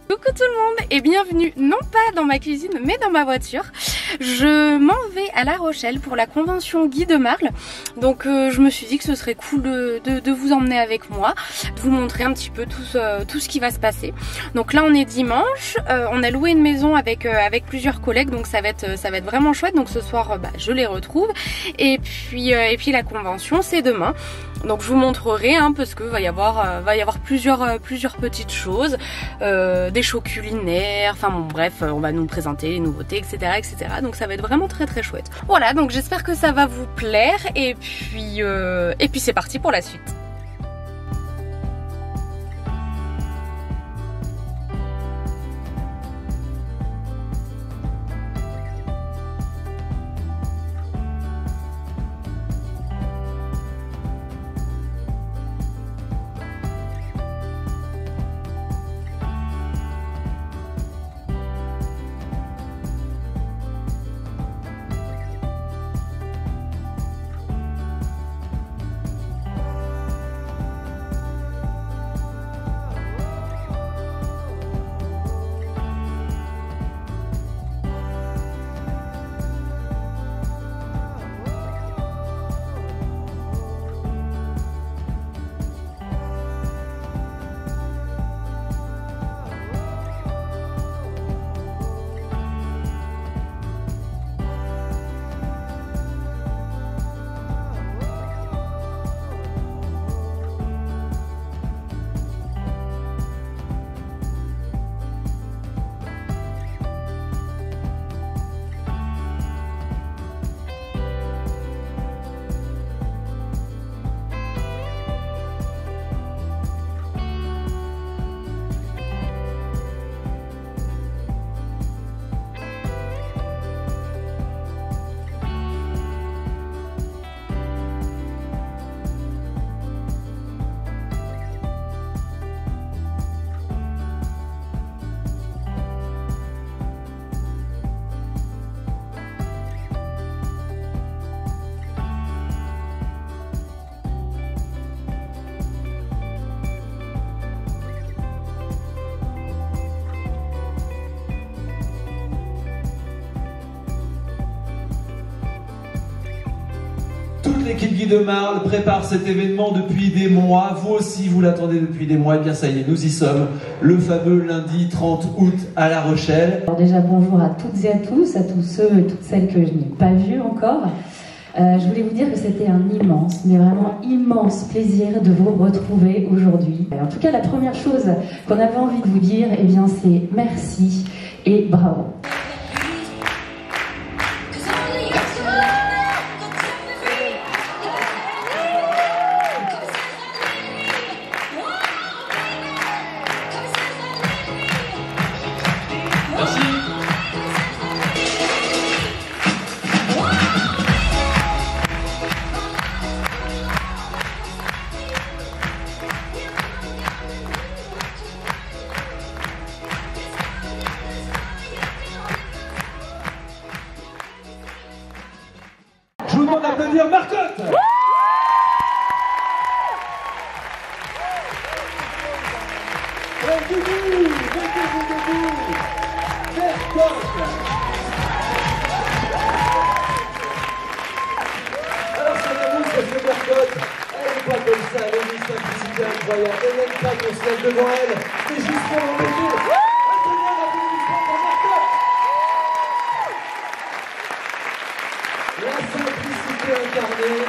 Coucou tout le monde et bienvenue non pas dans ma cuisine mais dans ma voiture. Je m'en vais à La Rochelle pour la convention Guy de Marle. Donc je me suis dit que ce serait cool de vous emmener avec moi, de vous montrer un petit peu tout ce qui va se passer. Donc là on est dimanche, on a loué une maison avec plusieurs collègues, donc ça va être vraiment chouette. Donc ce soir je les retrouve et puis la convention c'est demain. Donc je vous montrerai parce que va y avoir plusieurs petites choses, des shows culinaires, enfin bon bref, on va nous présenter les nouveautés, etc. Donc ça va être vraiment très chouette. Voilà, donc j'espère que ça va vous plaire et puis c'est parti pour la suite. Toute l'équipe Guy de Marle prépare cet événement depuis des mois. Vous aussi, vous l'attendez depuis des mois. Et bien ça y est, nous y sommes. Le fameux lundi 30 août à La Rochelle. Alors déjà, bonjour à toutes et à tous ceux et toutes celles que je n'ai pas vues encore. Je voulais vous dire que c'était un immense, mais vraiment immense plaisir de vous retrouver aujourd'hui. En tout cas, la première chose qu'on avait envie de vous dire, eh bien, c'est merci et bravo. Je vous demande d'applaudir Marcotte. Mettez-vous debout. Marcotte. Alors ça m'amuse parce que Marcotte, elle n'est pas comme ça, elle a une simplicité incroyable, elle n'aime pas qu'on se lève devant elle, c'est juste pour l'embêter. La simplicité incarnée,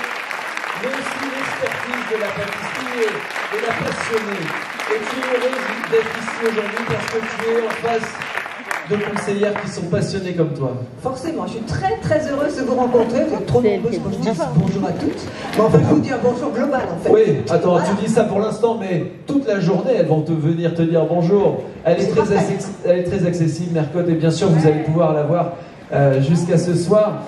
mais aussi l'expertise de la pâtisserie et la passionnée. Et tu es heureuse d'être ici aujourd'hui parce que tu es en face de conseillères qui sont passionnées comme toi. Forcément, je suis très heureuse de vous rencontrer. Vous êtes trop nombreuses pour que je dise bonjour à toutes. Mais enfin, je vous dis un bonjour global en fait. Oui, attends, voilà. Tu dis ça pour l'instant, mais toute la journée, elles vont venir te dire bonjour. Elle est très accessible, Marcotte, et bien sûr, vous allez pouvoir la voir jusqu'à ce soir.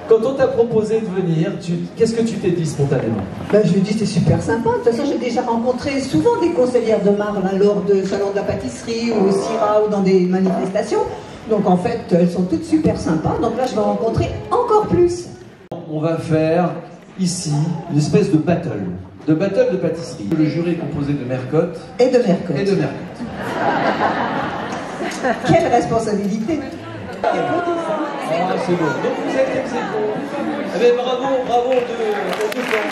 Quand on t'a proposé de venir, qu'est-ce que tu t'es dit spontanément? Ben, je lui ai dit c'est super sympa. De toute façon, j'ai déjà rencontré souvent des conseillères de Marle lors de salons de la pâtisserie ou au CIRA ou dans des manifestations. Donc en fait, elles sont toutes super sympas. Donc là, je vais rencontrer encore plus. On va faire ici une espèce de battle de pâtisserie. Le jury est composé de Marcotte et de Marcotte. Et de Marcotte. Quelle responsabilité. Ah, c'est bon. Donc vous êtes ex aequo. Eh bien, bravo, bravo aux deux camps.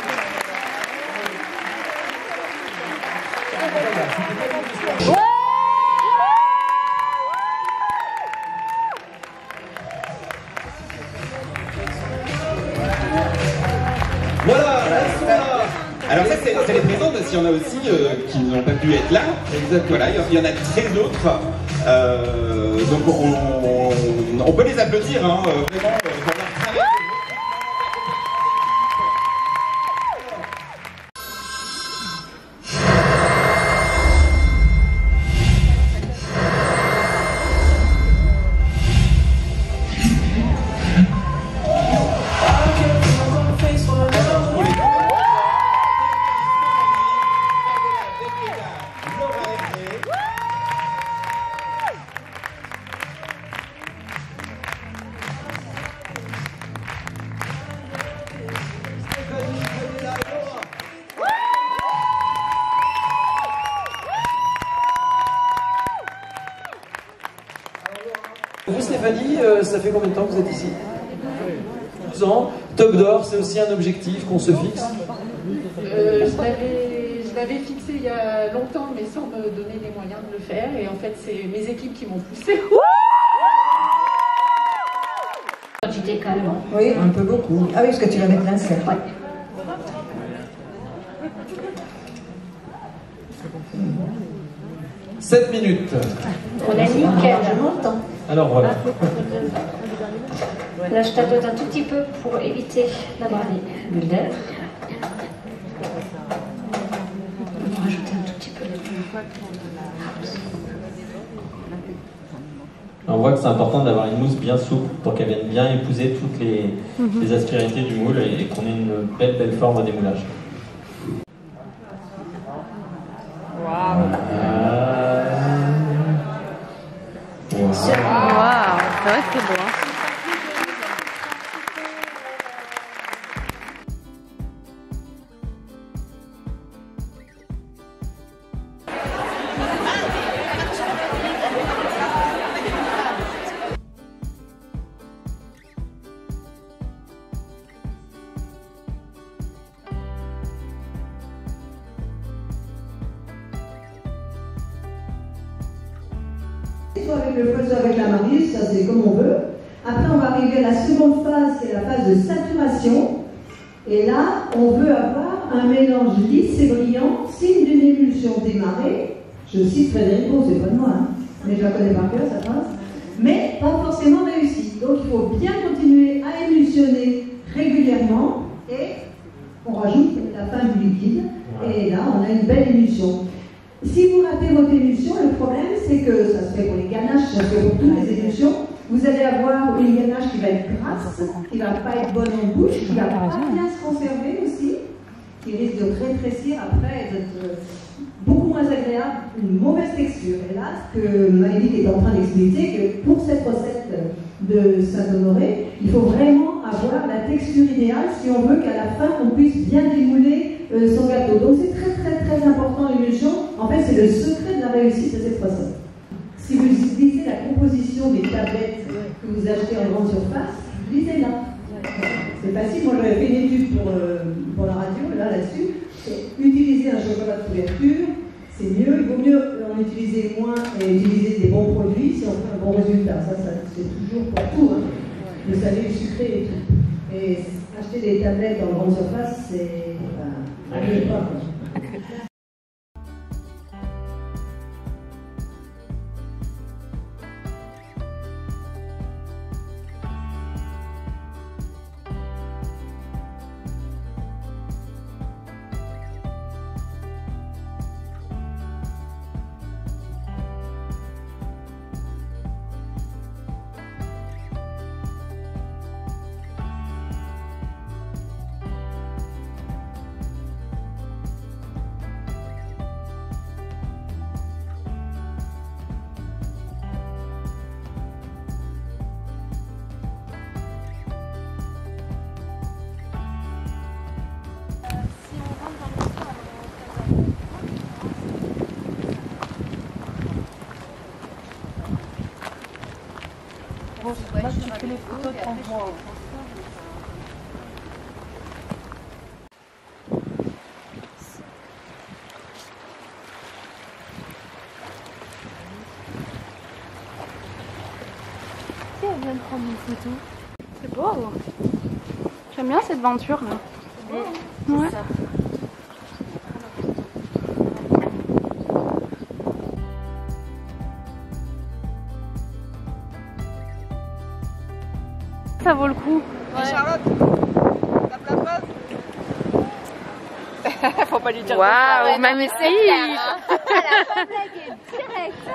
Voilà, elles sont là. Alors ça, c'est les présents, parce qu'il y en a aussi qui n'ont pas pu être là. Voilà, il y en a 13 autres. Donc on peut les applaudir, hein, vraiment, pour leur travail. Vous Stéphanie, ça fait combien de temps que vous êtes ici? 12 ans. Top d'or, c'est aussi un objectif qu'on se fixe? Je l'avais fixé il y a longtemps, mais sans me donner les moyens de le faire. Et en fait, c'est mes équipes qui m'ont poussé. Tu t'es calme. Oui, un peu beaucoup. Ah oui, parce que tu vas mettre l'insert. Ouais. « 7 minutes. On est nickel. Largement le temps. Alors voilà. Là, je tapote un tout petit peu pour éviter d'avoir des bulles d'air. On va rajouter un tout petit peu. On voit que c'est important d'avoir une mousse bien souple pour qu'elle vienne bien épouser toutes les aspérités du moule et qu'on ait une belle forme au démoulage. Waouh, c'est vrai que c'est beau. Hein. Soit avec le feu, soit avec la marise, ça c'est comme on veut. Après, on va arriver à la seconde phase, c'est la phase de saturation. Et là, on veut avoir un mélange lisse et brillant, signe d'une émulsion démarrée. Je cite Frédérico, c'est pas de moi, hein, mais je la connais par cœur, sa phrase. Mais pas forcément réussie. Donc il faut bien continuer à émulsionner régulièrement et on rajoute la fin du liquide. Et là, on a une belle émulsion. Si vous ratez votre émulsion, le problème c'est que ça se fait pour les ganaches, ça se fait pour toutes les émulsions. Vous allez avoir une ganache qui va être grasse, qui ne va pas être bonne en bouche, qui ne va pas bien se conserver aussi, qui risque de rétrécir après, d'être beaucoup moins agréable, une mauvaise texture. Et là, ce que Maëlys est en train d'expliquer, que pour cette recette de Saint-Honoré, il faut vraiment avoir la texture idéale si on veut qu'à la fin on puisse bien démouler son gâteau. Donc c'est très important l'émulsion. En fait, c'est le secret de la réussite de cette recette. Si vous lisez la composition des tablettes que vous achetez en grande surface, lisez-la. C'est facile. Moi, j'avais fait une étude pour la radio, là-dessus. C'est utiliser un chocolat de couverture, c'est mieux. Il vaut mieux en utiliser moins et utiliser des bons produits si on fait un bon résultat. Ça c'est toujours pour tout. Hein. Le salé, le sucré et tout. Et acheter des tablettes en grande surface, c'est... pas. photos. Là, tu fais les photos de moi. Si elle vient de prendre une photo. C'est beau. J'aime bien cette venture là. Ouais. Ça vaut le coup. Ouais. Charlotte, tape la phrase. Faut pas lui dire. Waouh, magnifique. La blague est directe.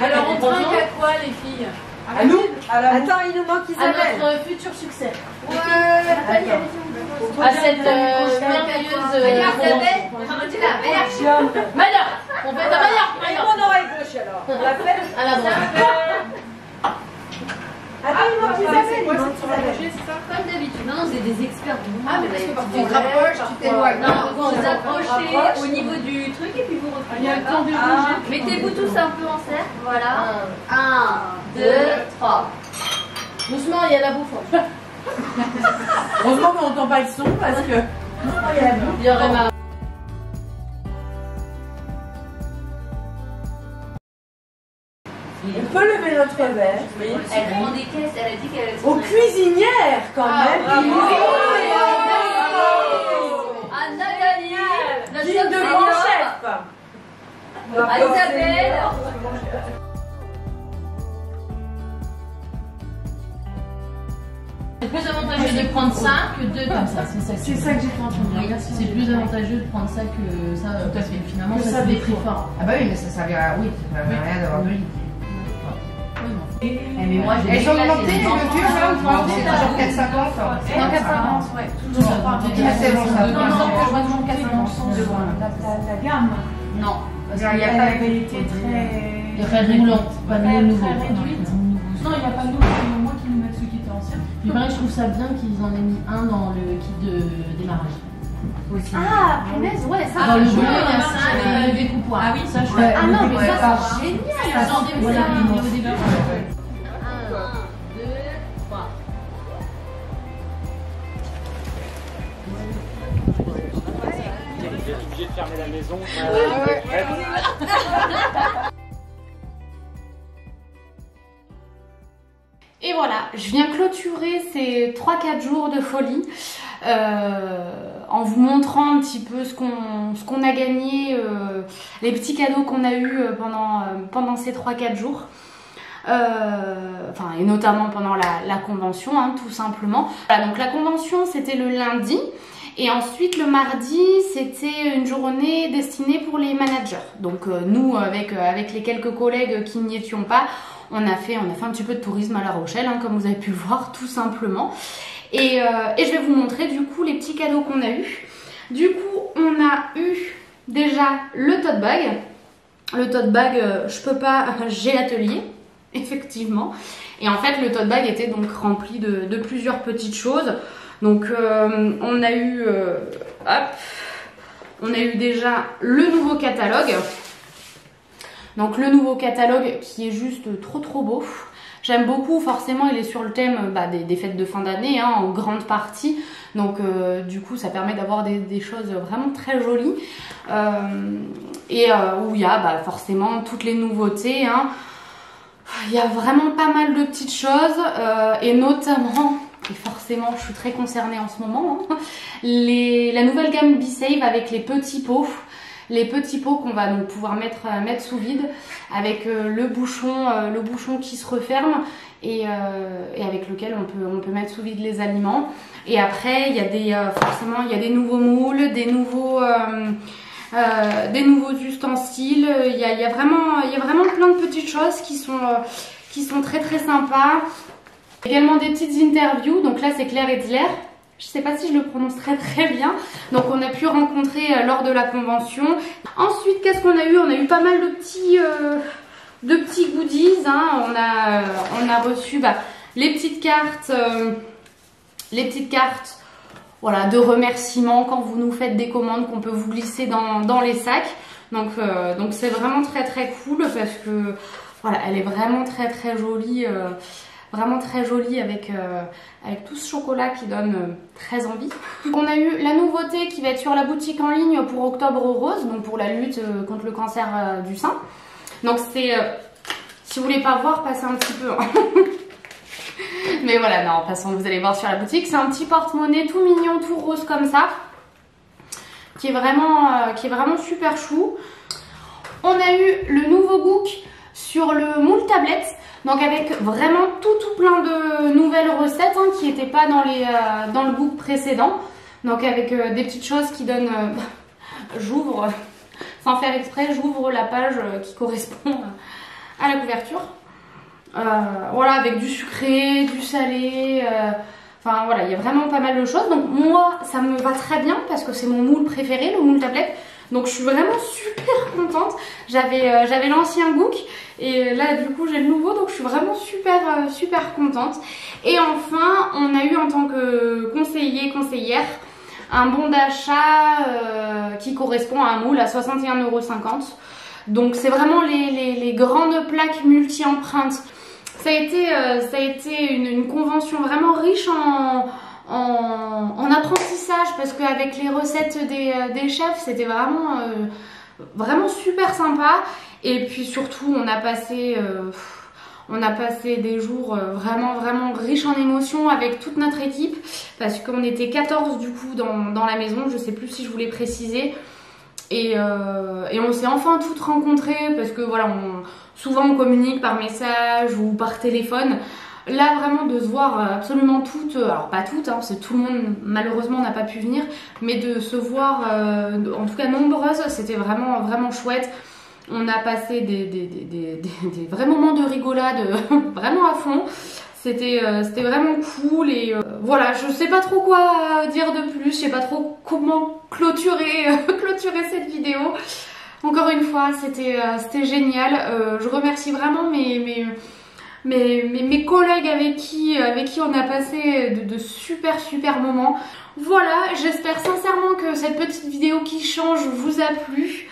Alors on trinque à quoi les filles? À nous? Attends, il nous manque À Isabelle. notre futur succès. Ouais. À cette merveilleuse... Maya. On fait ta Maya. Et mon oreille gauche alors. On l'a fait À la droite. Attends, il manque Isabelle. Comme d'habitude. Non, c'est des experts. Ah, mais parce que parfois tu on te rapproches, rapproche, tu t'éloignes. Non, parfois vous on vous approchez rapproche. au niveau du truc et puis vous reculez. Il y a le temps de bouger. Mettez-vous tous un peu en cercle. Voilà. 1, 2, 3. Doucement, il y a la bouffe. Heureusement qu'on n'entend pas le son parce que. Il y aurait ma... On peut lever notre verre. Oui. Elle prend des caisses, elle a dit qu'elle allait se Aux mettre. cuisinières quand même. Anna Dali, notre Guide de grand chef. à Isabelle. C'est plus avantageux de prendre ça que deux comme ça. C'est ça que j'ai fait entendre. C'est plus avantageux de prendre ça que ça. Tout à fait. Finalement, ça se détruit fort. Ah bah oui, mais ça servira. Oui, ça servira à rien d'avoir de lit. Mais moi, j'ai Elles ont monté les mesures là ou pas? C'est toujours 4,50. Non, 4,50, ouais. Toujours ça. C'est bon, ça. Non, non, je vois toujours 4,50 devant. La gamme, Non. Il n'y a pas elle était très... Très roulante, pas de nouveau. Très réduite. Non, il n'y a pas de nouveau, c'est moi qui nous mets ceux qui étaient anciens. Puis pareil, je trouve ça bien qu'ils en aient mis un dans le kit de démarrage. Aussi. Ah, punaise, ouais, ça. Dans le bleu, il y a ça, le découpoir. Ah oui, ça, je crois. Ah non, mais ça, c'est génial. J'en ai mis ça au début. 1, 2, 3. Vous êtes obligé de fermer la maison. Et voilà, je viens clôturer ces 3-4 jours de folie en vous montrant un petit peu ce qu'on a gagné, les petits cadeaux qu'on a eu pendant ces 3-4 jours. Enfin, et notamment pendant la convention, hein, tout simplement. Voilà, donc la convention, c'était le lundi. Et ensuite, le mardi, c'était une journée destinée pour les managers. Donc nous, avec les quelques collègues qui n'y étions pas, on a fait un petit peu de tourisme à La Rochelle, hein, comme vous avez pu le voir, tout simplement. Et je vais vous montrer du coup les petits cadeaux qu'on a eu. Du coup, on a eu déjà le tote bag. Le tote bag, je peux pas, j'ai l'atelier, effectivement. Et en fait, le tote bag était donc rempli de plusieurs petites choses. Donc on a eu déjà le nouveau catalogue. Donc le nouveau catalogue qui est juste trop beau. J'aime beaucoup, forcément il est sur le thème des fêtes de fin d'année, hein, en grande partie. Donc du coup ça permet d'avoir des choses vraiment très jolies. Où il y a forcément toutes les nouveautés, hein. Il y a vraiment pas mal de petites choses et notamment... Et forcément, je suis très concernée en ce moment, hein, la nouvelle gamme B-Save avec les petits pots. Les petits pots qu'on va donc pouvoir mettre sous vide avec le bouchon qui se referme et avec lequel on peut mettre sous vide les aliments. Et après, il y a forcément il y a des nouveaux moules, des nouveaux ustensiles. Il y a vraiment plein de petites choses qui qui sont très très sympas. Également des petites interviews, donc là c'est Claire Edler. Je sais pas si je le prononce très bien. Donc on a pu rencontrer lors de la convention. Ensuite, qu'est-ce qu'on a eu? On a eu pas mal de petits goodies. Hein. On a reçu les petites cartes. Voilà, de remerciements quand vous nous faites des commandes qu'on peut vous glisser dans les sacs. Donc c'est vraiment très cool parce que voilà, elle est vraiment très jolie. Vraiment très jolie avec tout ce chocolat qui donne très envie. On a eu la nouveauté qui va être sur la boutique en ligne pour Octobre Rose, donc pour la lutte contre le cancer du sein. Donc c'est, si vous voulez pas voir, passez un petit peu. Hein. Mais voilà, non, passons, vous allez voir sur la boutique. C'est un petit porte-monnaie tout mignon, tout rose comme ça, qui est vraiment super chou. On a eu le nouveau book sur le moule tablette. Donc avec vraiment tout plein de nouvelles recettes hein, qui n'étaient pas dans le book précédent. Donc avec des petites choses qui donnent... j'ouvre, sans faire exprès, j'ouvre la page qui correspond à la couverture. Voilà, avec du sucré, du salé... Enfin voilà, il y a vraiment pas mal de choses. Donc moi, ça me va très bien parce que c'est mon moule préféré, le moule tablette. Donc je suis vraiment super contente. J'avais l'ancien book et là du coup j'ai le nouveau, donc je suis vraiment super contente. Et enfin on a eu en tant que conseillère un bon d'achat qui correspond à un moule à 61,50 €. Donc c'est vraiment les grandes plaques multi-empreintes. Ça a été une convention vraiment riche en apprentissage parce qu'avec les recettes des chefs c'était vraiment super sympa. Et puis surtout on a passé des jours vraiment riches en émotions avec toute notre équipe parce qu'on était 14 du coup dans la maison, je sais plus si je voulais préciser. Et on s'est enfin toutes rencontrées parce que voilà, souvent on communique par message ou par téléphone. Là vraiment de se voir absolument toutes, alors pas toutes hein, parce que tout le monde malheureusement n'a pas pu venir, mais de se voir en tout cas nombreuses, c'était vraiment chouette. On a passé des vrais moments de rigolade vraiment à fond. C'était vraiment cool et voilà, je sais pas trop quoi dire de plus, je sais pas trop comment clôturer cette vidéo. Encore une fois, c'était génial. Je remercie vraiment mes collègues avec qui on a passé de super moments. Voilà, j'espère sincèrement que cette petite vidéo qui change vous a plu.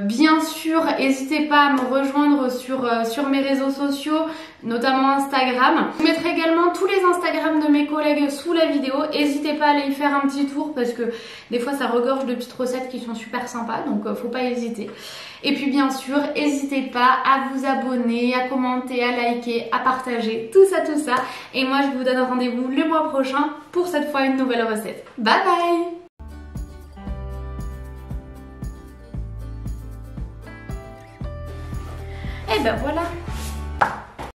Bien sûr, n'hésitez pas à me rejoindre sur mes réseaux sociaux, notamment Instagram. Je mettrai également tous les Instagrams de mes collègues sous la vidéo. N'hésitez pas à aller y faire un petit tour parce que des fois ça regorge de petites recettes qui sont super sympas, donc faut pas hésiter. Et puis bien sûr, n'hésitez pas à vous abonner, à commenter, à liker, à partager, tout ça. Et moi je vous donne rendez-vous le mois prochain pour cette fois une nouvelle recette. Bye bye! Et ben voilà,